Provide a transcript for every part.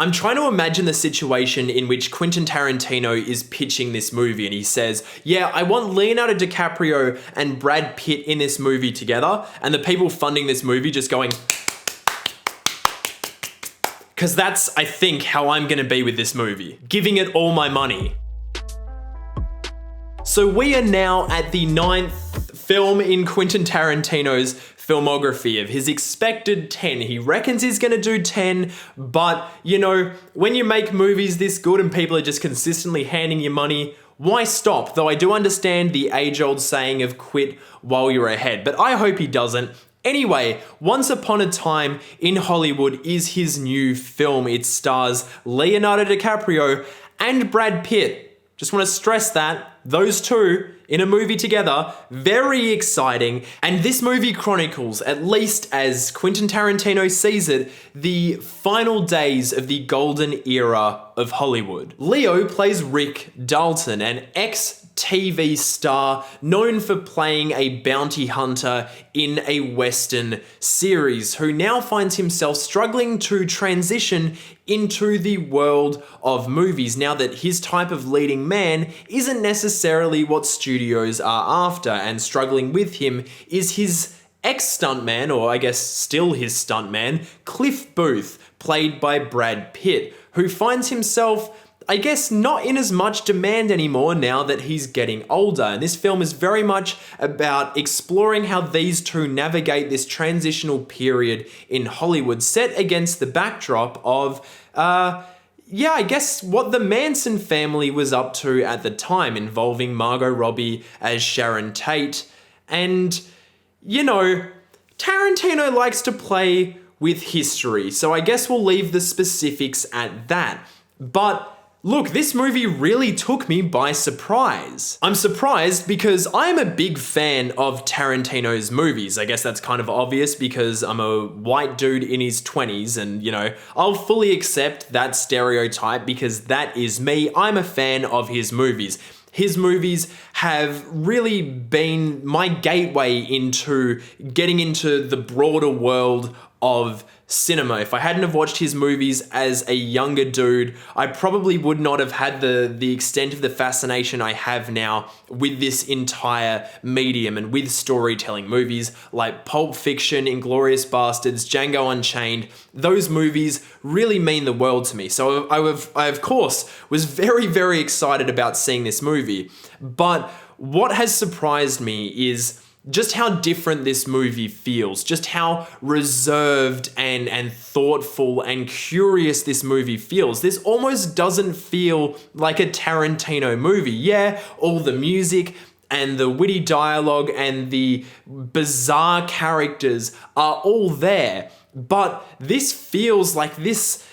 I'm trying to imagine the situation in which Quentin Tarantino is pitching this movie and he says, yeah, I want Leonardo DiCaprio and Brad Pitt in this movie together, and the people funding this movie just going, because that's, I think, how I'm gonna be with this movie, giving it all my money. So we are now at the 9th film in Quentin Tarantino's filmography of his expected 10. He reckons he's gonna do 10, but you know, when you make movies this good and people are just consistently handing you money, why stop? Though I do understand the age-old saying of quit while you're ahead, but I hope he doesn't. Anyway, Once Upon a Time in Hollywood is his new film. It stars Leonardo DiCaprio and Brad Pitt. Just want to stress that, those two in a movie together, very exciting. And this movie chronicles, at least as Quentin Tarantino sees it, the final days of the golden era of Hollywood. Leo plays Rick Dalton, an ex-TV star known for playing a bounty hunter in a Western series, who now finds himself struggling to transition into the world of movies now that his type of leading man isn't necessarily what studios are after, and struggling with him is his ex-stuntman, or I guess still his stuntman, Cliff Booth, played by Brad Pitt, who finds himself, I guess, not in as much demand anymore now that he's getting older. And this film is very much about exploring how these two navigate this transitional period in Hollywood, set against the backdrop of, yeah, I guess what the Manson family was up to at the time, involving Margot Robbie as Sharon Tate. And, you know, Tarantino likes to play with history, so I guess we'll leave the specifics at that. But look, this movie really took me by surprise. I'm surprised because I'm a big fan of Tarantino's movies. I guess that's kind of obvious because I'm a white dude in his 20s and, you know, I'll fully accept that stereotype because that is me. I'm a fan of his movies. His movies have really been my gateway into getting into the broader world of cinema. If I hadn't have watched his movies as a younger dude, I probably would not have had the extent of the fascination I have now with this entire medium and with storytelling. Movies like Pulp Fiction, Inglourious Basterds, Django Unchained, those movies really mean the world to me. So I of course was very, very excited about seeing this movie. But what has surprised me is just how different this movie feels, just how reserved and thoughtful and curious this movie feels. This almost doesn't feel like a Tarantino movie. Yeah, all the music and the witty dialogue and the bizarre characters are all there, but this feels like this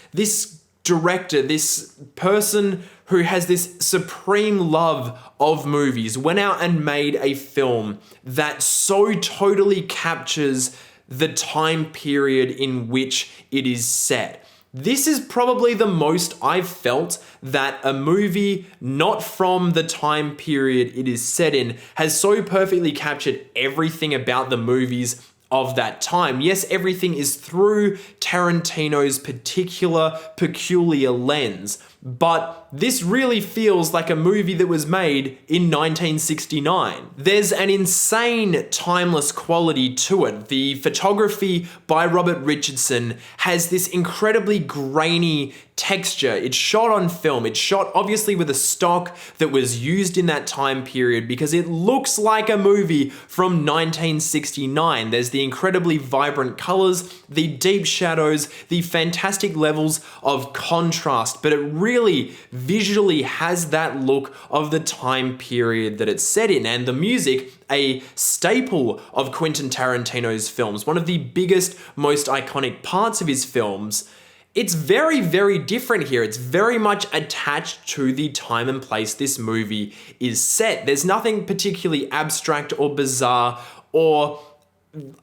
director, this person who has this supreme love of movies, went out and made a film that so totally captures the time period in which it is set. This is probably the most I've felt that a movie not from the time period it is set in has so perfectly captured everything about the movies of that time. Yes, everything is through Tarantino's particular, peculiar lens, but this really feels like a movie that was made in 1969. There's an insane timeless quality to it. The photography by Robert Richardson has this incredibly grainy texture. It's shot on film. It's shot obviously with a stock that was used in that time period because it looks like a movie from 1969. There's the incredibly vibrant colors, the deep shadows, the fantastic levels of contrast, but it really visually has that look of the time period that it's set in. And the music, a staple of Quentin Tarantino's films, one of the biggest, most iconic parts of his films, it's very, very different here. It's very much attached to the time and place this movie is set. There's nothing particularly abstract or bizarre or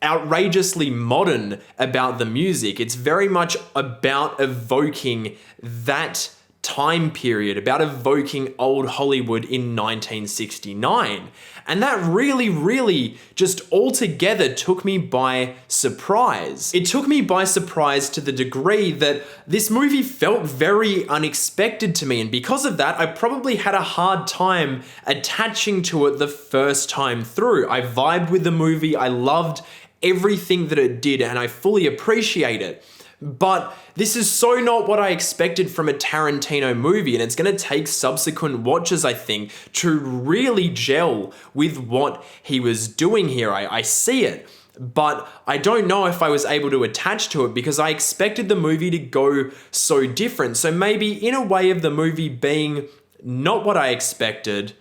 outrageously modern about the music. It's very much about evoking that time period, about evoking old Hollywood in 1969. And that really just altogether took me by surprise. It took me by surprise to the degree that this movie felt very unexpected to me. And because of that, I probably had a hard time attaching to it the first time through. I vibed with the movie. I loved everything that it did, and I fully appreciate it. But this is so not what I expected from a Tarantino movie, and it's going to take subsequent watches, I think, to really gel with what he was doing here. I see it, but I don't know if I was able to attach to it because I expected the movie to go so different. So maybe in a way of the movie being not what I expected,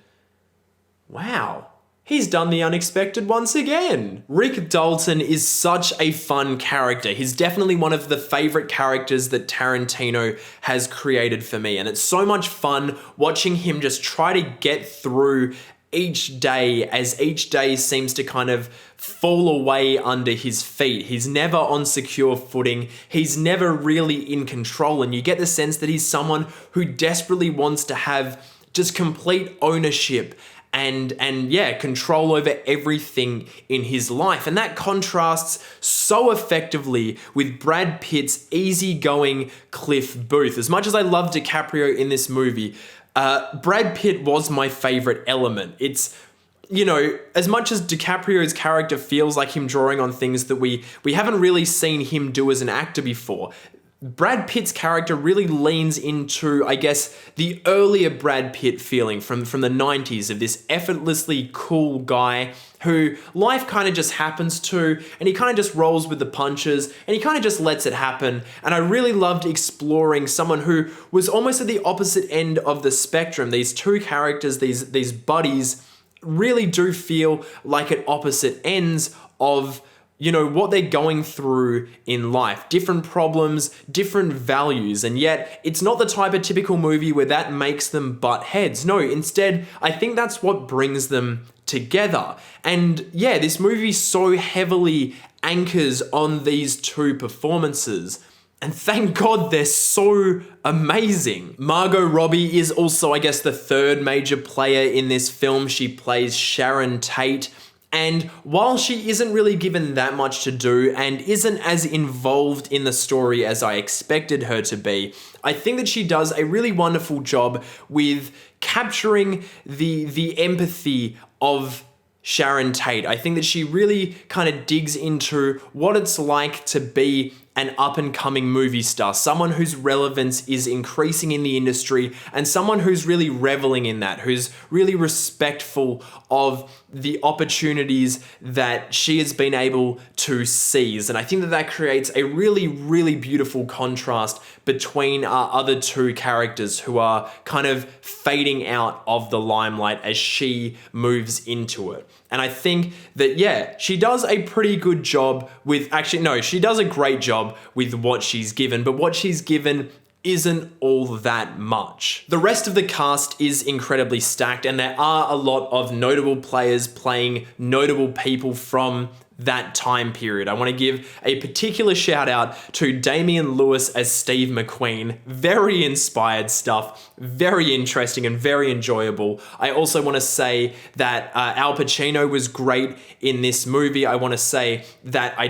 wow. He's done the unexpected once again. Rick Dalton is such a fun character. He's definitely one of the favorite characters that Tarantino has created for me. And it's so much fun watching him just try to get through each day as each day seems to kind of fall away under his feet. He's never on secure footing. He's never really in control. And you get the sense that he's someone who desperately wants to have just complete ownership and yeah, control over everything in his life. And that contrasts so effectively with Brad Pitt's easygoing Cliff Booth. As much as I love DiCaprio in this movie, Brad Pitt was my favorite element. It's, you know, as much as DiCaprio's character feels like him drawing on things that we haven't really seen him do as an actor before, Brad Pitt's character really leans into, I guess, the earlier Brad Pitt feeling from the 90s of this effortlessly cool guy who life kind of just happens to, and he kind of just rolls with the punches, and he kind of just lets it happen. And I really loved exploring someone who was almost at the opposite end of the spectrum. These two characters, these buddies, really do feel like at opposite ends of, you know, what they're going through in life. Different problems, different values, and yet it's not the type of typical movie where that makes them butt heads. No, instead, I think that's what brings them together. And yeah, this movie so heavily anchors on these two performances. And thank God they're so amazing. Margot Robbie is also, I guess, the third major player in this film. She plays Sharon Tate. And while she isn't really given that much to do and isn't as involved in the story as I expected her to be, I think that she does a really wonderful job with capturing the empathy of Sharon Tate. I think that she really kind of digs into what it's like to be an up-and-coming movie star, someone whose relevance is increasing in the industry, and someone who's really reveling in that, who's really respectful of the opportunities that she has been able to seize. And I think that that creates a really beautiful contrast between our other two characters who are kind of fading out of the limelight as she moves into it. And I think that, yeah, she does a pretty good job with, actually, no, she does a great job with what she's given, but what she's given isn't all that much. The rest of the cast is incredibly stacked, and there are a lot of notable players playing notable people from that time period. I want to give a particular shout out to Damian Lewis as Steve McQueen. Very inspired stuff, very interesting and very enjoyable. I also want to say that Al Pacino was great in this movie. I want to say that I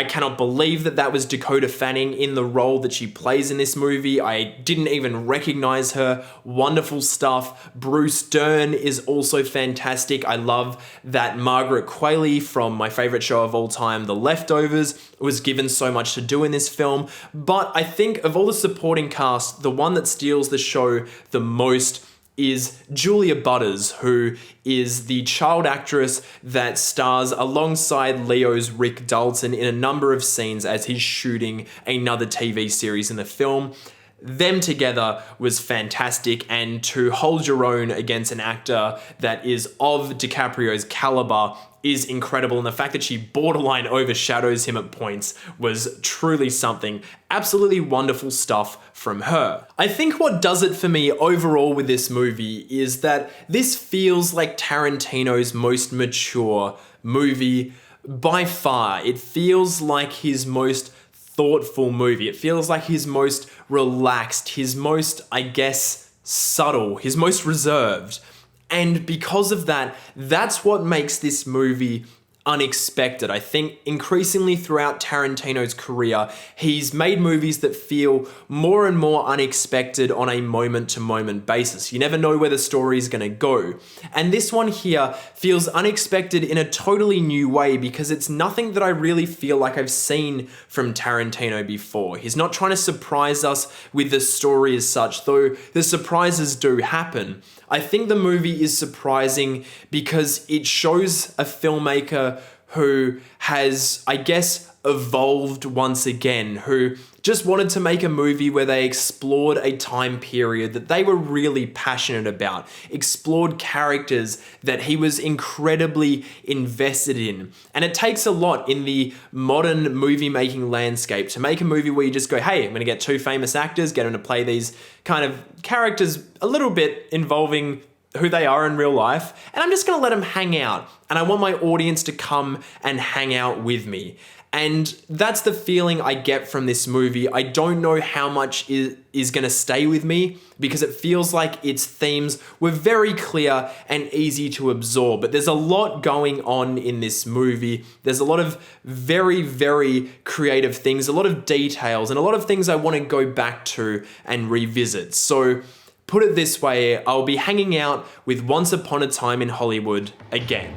cannot believe that that was Dakota Fanning in the role that she plays in this movie. I didn't even recognize her. Wonderful stuff. Bruce Dern is also fantastic. I love that Margaret Qualley from my favorite show of all time, The Leftovers, was given so much to do in this film. But I think of all the supporting cast, the one that steals the show the most is Julia Butters, who is the child actress that stars alongside Leo's Rick Dalton in a number of scenes as he's shooting another TV series in the film. Them together was fantastic, and to hold your own against an actor that is of DiCaprio's caliber is incredible, and the fact that she borderline overshadows him at points was truly something. Absolutely wonderful stuff from her. I think what does it for me overall with this movie is that this feels like Tarantino's most mature movie by far. It feels like his most thoughtful movie. It feels like his most relaxed, his most, I guess, subtle, his most reserved. And because of that, that's what makes this movie unexpected. I think increasingly throughout Tarantino's career, he's made movies that feel more and more unexpected on a moment-to-moment basis. You never know where the story is going to go. And this one here feels unexpected in a totally new way because it's nothing that I really feel like I've seen from Tarantino before. He's not trying to surprise us with the story as such, though the surprises do happen. I think the movie is surprising because it shows a filmmaker who has, I guess, evolved once again, who just wanted to make a movie where they explored a time period that they were really passionate about, explored characters that he was incredibly invested in. And it takes a lot in the modern movie making landscape to make a movie where you just go, hey, I'm gonna get two famous actors, get them to play these kind of characters a little bit involving who they are in real life, and I'm just gonna let them hang out. And I want my audience to come and hang out with me. And that's the feeling I get from this movie. I don't know how much is gonna stay with me because it feels like its themes were very clear and easy to absorb. But there's a lot going on in this movie. There's a lot of very, very creative things, a lot of details, and a lot of things I wanna go back to and revisit. So put it this way, I'll be hanging out with Once Upon a Time in Hollywood again.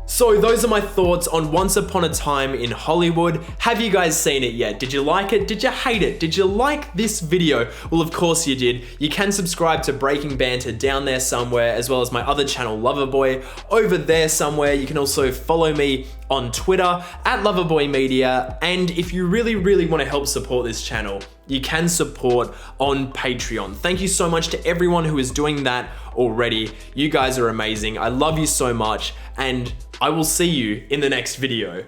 So those are my thoughts on Once Upon a Time in Hollywood. Have you guys seen it yet? Did you like it? Did you hate it? Did you like this video? Well, of course you did. You can subscribe to Breaking Banter down there somewhere, as well as my other channel, Loverboy, over there somewhere. You can also follow me on Twitter at Loverboy Media. And if you really, really want to help support this channel, you can support on Patreon. Thank you so much to everyone who is doing that already. You guys are amazing. I love you so much, and I will see you in the next video.